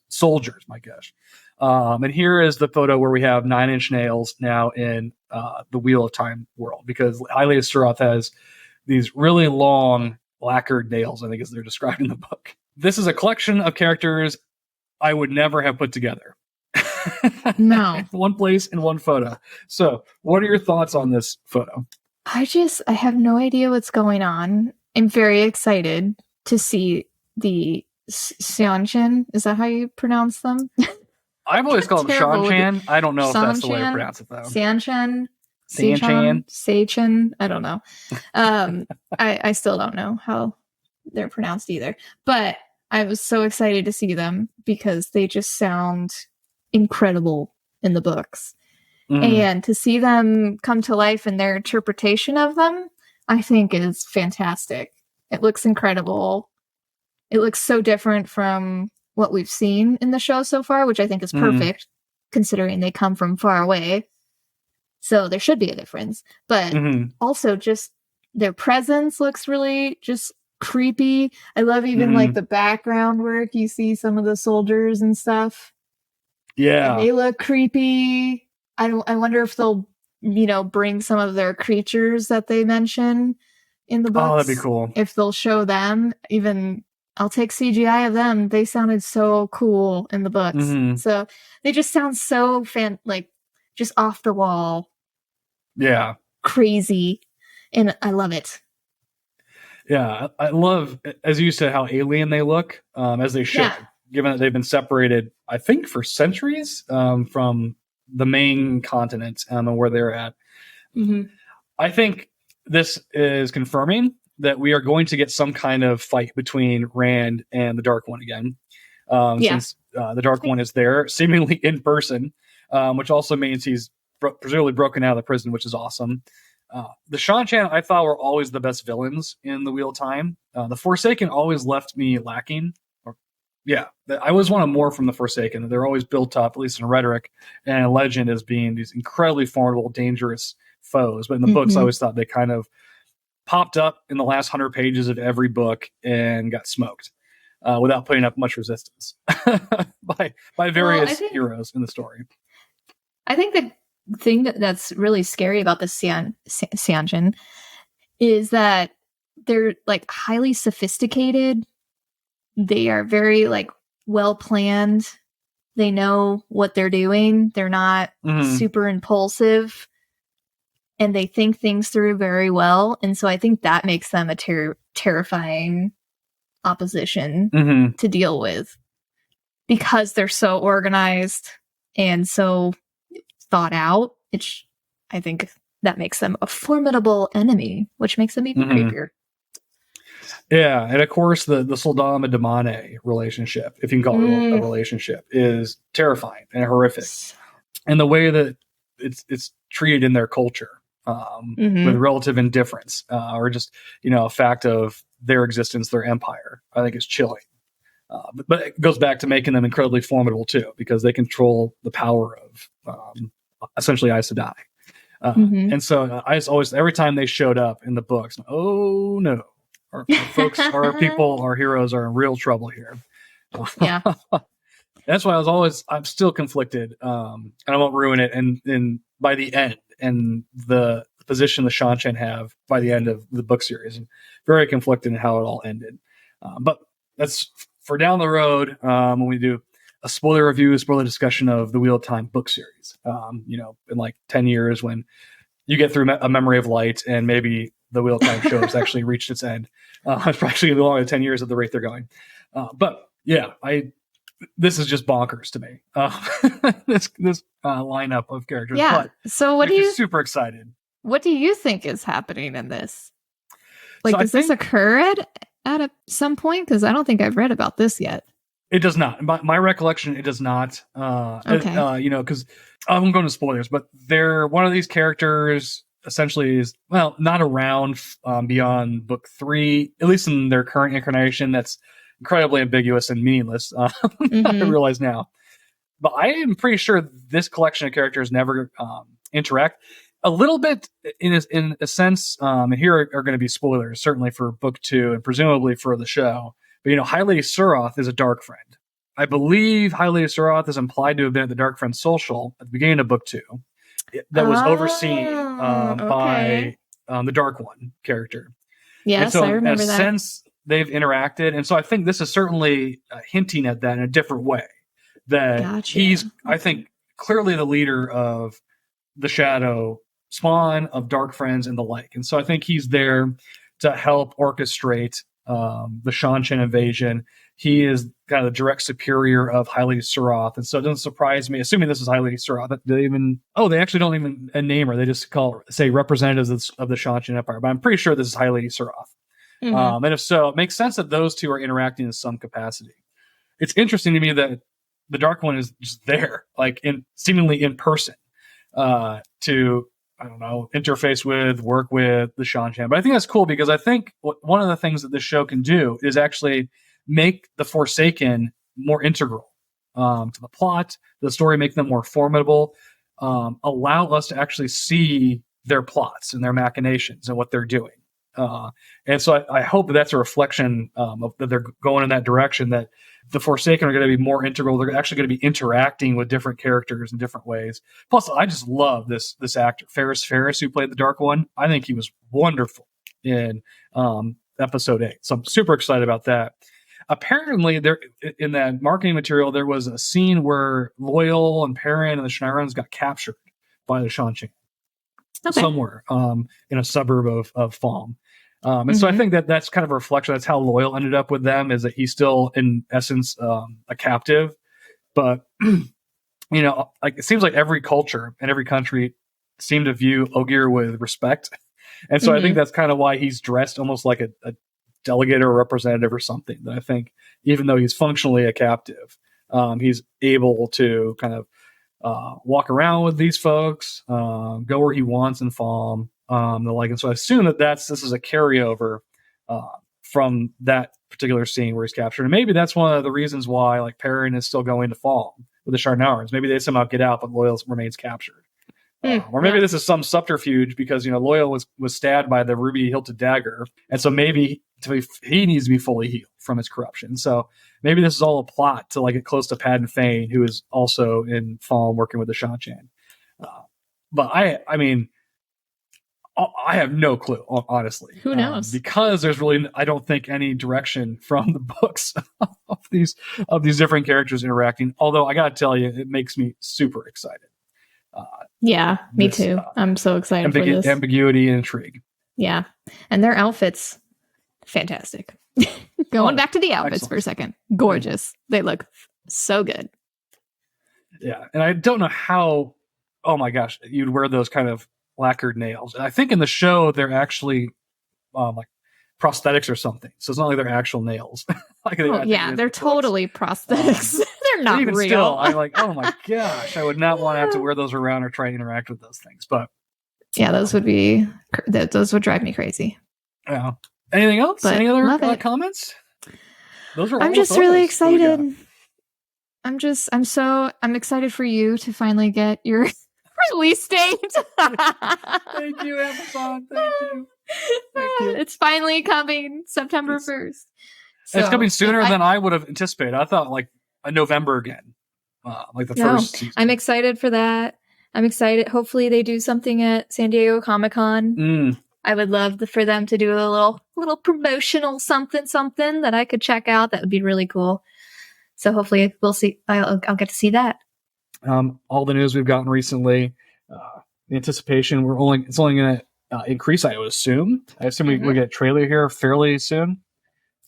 soldiers, my gosh. And here is the photo where we have 9-inch nails now in the Wheel of Time world, because High Lady Suroth has these really long lacquered nails, I think as they're described in the book. This is a collection of characters I would never have put together. No. One place in one photo. So what are your thoughts on this photo? I have no idea what's going on. I'm very excited to see the Seanchan. Is that how you pronounce them? I've always called them Seanchan. I don't know if that's the way to pronounce it, though. Seanchan. I don't know. I still don't know how they're pronounced either. But I was so excited to see them because they just sound incredible in the books. And to see them come to life in their interpretation of them, I think is fantastic. It looks incredible. It looks so different from what we've seen in the show so far, which I think is perfect, considering they come from far away. So there should be a difference. But also just their presence looks really just creepy. I love even like the background work. You see some of the soldiers and stuff. Yeah. And they look creepy. I wonder if they'll, bring some of their creatures that they mention in the books. Oh, that'd be cool. If they'll show them, even I'll take CGI of them. They sounded so cool in the books. So they just sound so just off the wall. Yeah. Crazy. And I love it. Yeah. I love, as you said, how alien they look, as they should, given that they've been separated, I think, for centuries from the main continent and where they're at. I think this is confirming that we are going to get some kind of fight between Rand and the Dark One again. Since the Dark One is there, seemingly in person, which also means he's presumably broken out of the prison, which is awesome. The Seanchan, I thought, were always the best villains in the Wheel of Time. The Forsaken always left me lacking. I always wanted more from the Forsaken. They're always built up, at least in rhetoric and in legend, as being these incredibly formidable, dangerous foes. But in the books, I always thought they kind of popped up in the last 100 pages of every book and got smoked without putting up much resistance by various heroes in the story. I think the thing that's really scary about the Seanchan is that they're like highly sophisticated. They are very well planned. They know what they're doing. They're not super impulsive, and they think things through very well. And so I think that makes them a terrifying opposition to deal with, because they're so organized and so thought out. I think that makes them a formidable enemy, which makes them even creepier. Yeah, and of course the Soldam and Damane relationship, if you can call it a relationship, is terrifying and horrific. And the way that it's treated in their culture, with relative indifference, or just a fact of their existence, their empire, I think is chilling. But it goes back to making them incredibly formidable too, because they control the power of essentially Aes Sedai. And so I always, every time they showed up in the books, oh no. Our folks, our people, our heroes are in real trouble here. Yeah. That's why I'm still conflicted, and I won't ruin it. And by the end, and the position the Seanchan have by the end of the book series, I'm very conflicted in how it all ended. But that's for down the road, when we do a spoiler discussion of the Wheel of Time book series. In like 10 years, when you get through A Memory of Light and maybe the Wheel of Time show has actually reached its end. It's actually longer than 10 years at the rate they're going. But yeah, this is just bonkers to me. This lineup of characters. Yeah. But so what do you super excited? What do you think is happening in this? Does this occur at some point? Because I don't think I've read about this yet. It does not. My recollection, it does not. Okay. Because I'm going to spoilers, but they're one of these characters. Essentially is not around beyond book 3, at least in their current incarnation. That's incredibly ambiguous and meaningless. I realize now, but I am pretty sure this collection of characters never interact. A little bit in a sense, and here are going to be spoilers certainly for book 2 and presumably for the show. But High Lady Suroth is a Dark Friend. I believe High Lady Suroth is implied to have been at the Dark Friend Social at the beginning of book 2. That was overseen by the Dark One character. Yes, so I remember that. Since they've interacted, and so I think this is certainly hinting at that in a different way. That he's, I think, clearly the leader of the Shadow Spawn, of Dark Friends, and the like. And so I think he's there to help orchestrate the Seanchan invasion. He is kind of the direct superior of High Lady Suroth, and so it doesn't surprise me, assuming this is High Lady Suroth, that they actually don't even name her. They just say representatives of the Seanchan Empire. But I'm pretty sure this is High Lady Suroth. Mhm. And if so, it makes sense that those two are interacting in some capacity. It's interesting to me that the Dark One is just there, like seemingly in person, to, I don't know, interface with, work with the Seanchan. But I think that's cool because I think one of the things that this show can do is actually make the Forsaken more integral to the plot, the story, make them more formidable, allow us to actually see their plots and their machinations and what they're doing. And so I hope that's a reflection of that they're going in that direction, that the Forsaken are going to be more integral. They're actually going to be interacting with different characters in different ways. Plus, I just love this actor, Ferris, who played the Dark One. I think he was wonderful in episode 8. So I'm super excited about that. Apparently, there in that marketing material, there was a scene where Loial and Perrin and the Shannarans got captured by the Seanchan somewhere in a suburb of Falm. And so I think that's kind of a reflection. That's how Loial ended up with them, is that he's still, in essence, a captive. But, like it seems like every culture and every country seem to view Ogier with respect. And so I think that's kind of why he's dressed almost like a delegate or representative or something. That I think, even though he's functionally a captive, he's able to kind of walk around with these folks, go where he wants in Falm. And so I assume this is a carryover from that particular scene where he's captured. And maybe that's one of the reasons why, like, Perrin is still going to Falm with the Shannarans. Maybe they somehow get out, but Loial remains captured. Or maybe this is some subterfuge because, Loial was stabbed by the ruby hilted dagger. And so maybe he needs to be fully healed from his corruption. So maybe this is all a plot to, like, get close to Padden Fane, who is also in Falm working with the Seanchan. But I mean, I have no clue, honestly. Who knows? Because there's really, I don't think, any direction from the books of these different characters interacting. Although I gotta tell you, it makes me super excited. Yeah, me too. I'm so excited for this. Ambiguity and intrigue. Yeah, and their outfits, fantastic. Going back to the outfits for a second, gorgeous. They look so good. Yeah, and I don't know how. Oh my gosh, you'd wear those kind of lacquered nails. And I think in the show they're actually like prosthetics or something. So it's not like they're actual nails. They're totally prosthetics. They're not even real. Still, I'm like, oh my gosh, I would not want to have to wear those around or try to interact with those things. But yeah, those would drive me crazy. Yeah. Anything else? But any other comments? I'm just really excited. I'm excited for you to finally get your release date. Thank you, Amazon. Thank you. It's finally coming September 1st. So, it's coming sooner than I would have anticipated. I thought like a November again, like the first season. I'm excited for that. I'm excited. Hopefully they do something at San Diego Comic-Con. I would love for them to do a little promotional something that I could check out. That would be really cool. So hopefully we'll see. I'll get to see that. All the news we've gotten recently, the anticipation, it's only going to increase, I would assume. I assume we get a trailer here fairly soon.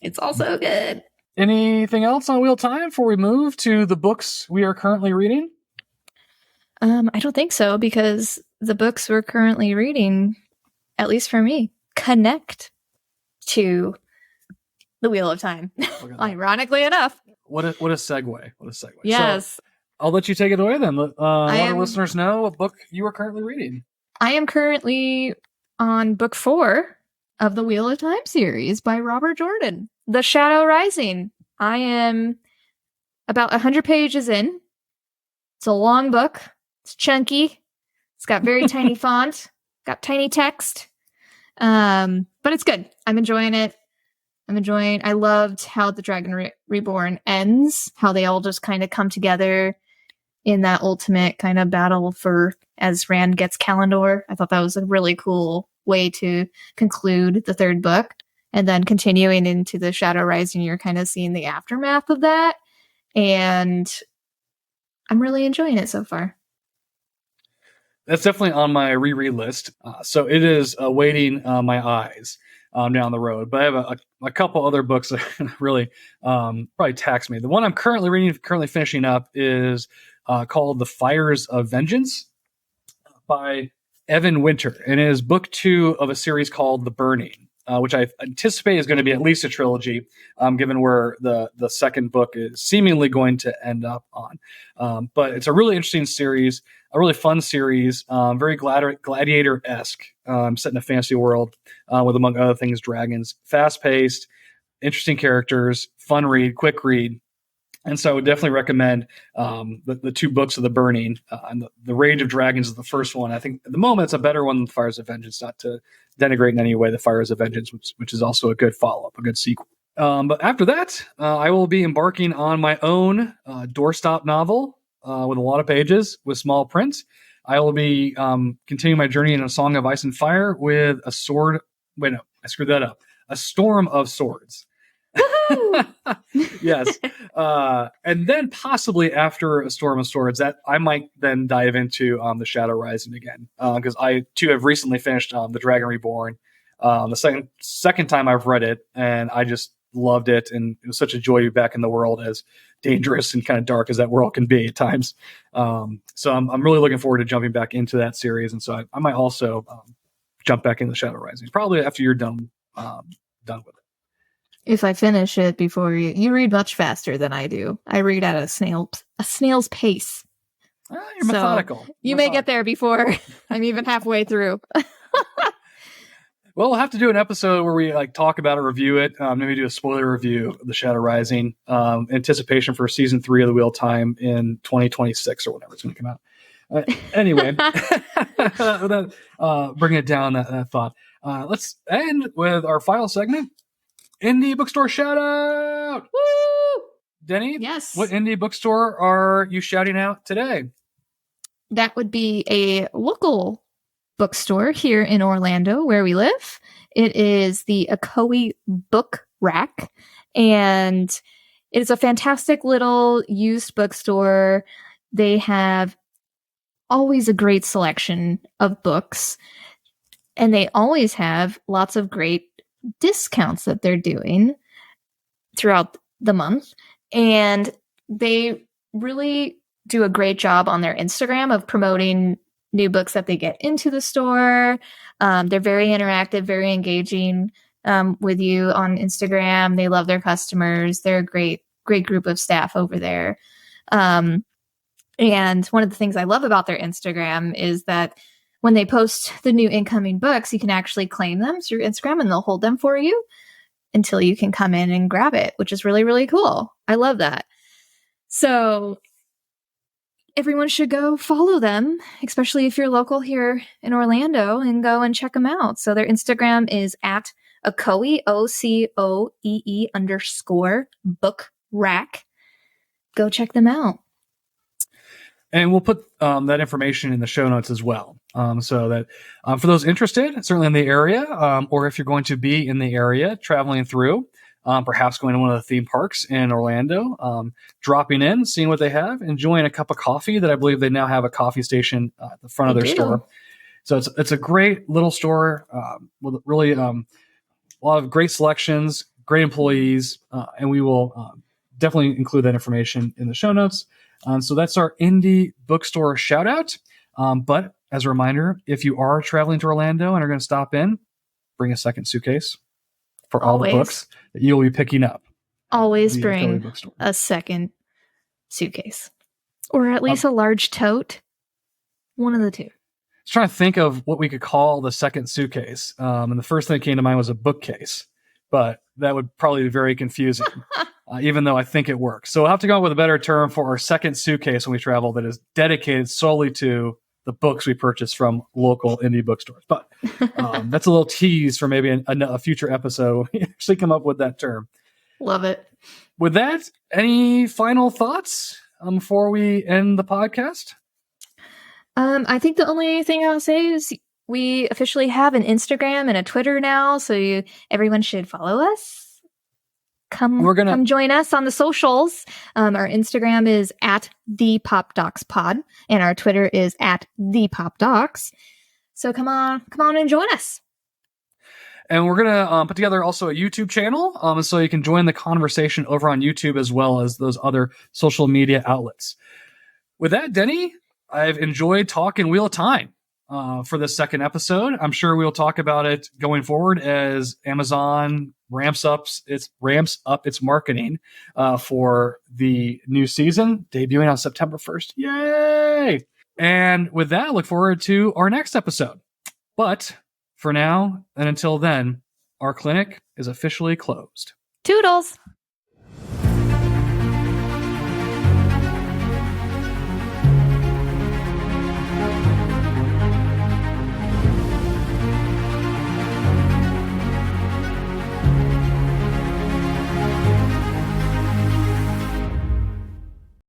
It's also good. Anything else on Wheel Time before we move to the books we are currently reading? I don't think so, because the books we're currently reading, at least for me, connect to the Wheel of Time. Ironically enough. What a segue. Yes. So, I'll let you take it away then. Let our listeners know what book you are currently reading. I am currently on book 4 of the Wheel of Time series by Robert Jordan, The Shadow Rising. I am about 100 pages in. It's a long book. It's chunky. It's got very tiny font. Got tiny text. But it's good. I'm enjoying it. I loved how the Dragon Reborn ends, how they all just kind of come together in that ultimate kind of battle for as Rand gets Kalendor. I thought that was a really cool way to conclude the 3rd book. And then continuing into the Shadow Rising, you're kind of seeing the aftermath of that. And I'm really enjoying it so far. That's definitely on my reread list. So it is awaiting my eyes down the road. But I have a couple other books that really probably tax me. The one I'm currently finishing up is called The Fires of Vengeance by Evan Winter. And it is book 2 of a series called The Burning. which I anticipate is going to be at least a trilogy, given where the second book is seemingly going to end up on. But it's a really interesting series, a really fun series, very gladiator-esque, set in a fantasy world with, among other things, dragons. Fast-paced, interesting characters, fun read, quick read. And so I would definitely recommend the two books of the Burning. And the Rage of Dragons is the first one. I think at the moment it's a better one than Fires of Vengeance, not to denigrate in any way the Fires of Vengeance, which is also a good follow-up, a good sequel. But after that, I will be embarking on my own doorstop novel with a lot of pages, with small print. I will be continuing my journey in A Song of Ice and Fire with a sword. Wait, no, I screwed that up. A Storm of Swords. Yes. And then possibly after A Storm of Swords, that I might then dive into The Shadow Rising again, because I too have recently finished The Dragon Reborn, the second time I've read it, and I just loved it, and it was such a joy to be back in the world, as dangerous and kind of dark as that world can be at times. So I'm really looking forward to jumping back into that series, and so I might also jump back into The Shadow Rising probably after you're done with it. If I finish it before you read much faster than I do. I read at a snail's pace. You're methodical. You may get there before I'm even halfway through. Well, we'll have to do an episode where we talk about it, review it, maybe do a spoiler review of The Shadow Rising, anticipation for season 3 of The Wheel of Time in 2026 or whenever it's going to come out. Anyway, bringing it down that thought. Let's end with our final segment. Indie bookstore shout out! Woo! Denny? Yes. What indie bookstore are you shouting out today? That would be a local bookstore here in Orlando where we live. It is the Akoi Book Rack, and it is a fantastic little used bookstore. They have always a great selection of books, and they always have lots of great discounts that they're doing throughout the month, and they really do a great job on their Instagram of promoting new books that they get into the store. They're very interactive, very engaging with you on Instagram. They love their customers. They're a great group of staff over there. And one of the things I love about their Instagram is that when they post the new incoming books, you can actually claim them through Instagram and they'll hold them for you until you can come in and grab it, which is really, really cool. I love that. So everyone should go follow them, especially if you're local here in Orlando, and go and check them out. So their Instagram is at Akoi, OCOEE _book rack. Go check them out. And we'll put that information in the show notes as well. So that for those interested, certainly in the area, or if you're going to be in the area traveling through, perhaps going to one of the theme parks in Orlando, dropping in, seeing what they have, enjoying a cup of coffee that I believe they now have a coffee station at the front of their store. So it's a great little store with really a lot of great selections, great employees, and we will definitely include that information in the show notes. So that's our indie bookstore shout out. But as a reminder, if you are traveling to Orlando and are going to stop in, bring a second suitcase for all the books that you'll be picking up. Always bring a second suitcase, or at least a large tote. One of the two. I was trying to think of what we could call the second suitcase. And the first thing that came to mind was a bookcase, but that would probably be very confusing. Even though I think it works. So we'll have to go up with a better term for our second suitcase when we travel that is dedicated solely to the books we purchase from local indie bookstores. But that's a little tease for maybe a future episode. We actually come up with that term. Love it. With that, any final thoughts before we end the podcast? I think the only thing I'll say is we officially have an Instagram and a Twitter now, so everyone should follow us. Come join us on the socials. Our Instagram is at @thepopdocspod, and our Twitter is at @thepopdocs. So come on and join us. And we're gonna put together also a YouTube channel, so you can join the conversation over on YouTube as well as those other social media outlets. With that, Denny, I've enjoyed talking Wheel of Time. for this second episode. I'm sure we'll talk about it going forward as Amazon ramps up its marketing for the new season, debuting on September 1st. Yay! And with that, I look forward to our next episode. But for now, and until then, our clinic is officially closed. Toodles!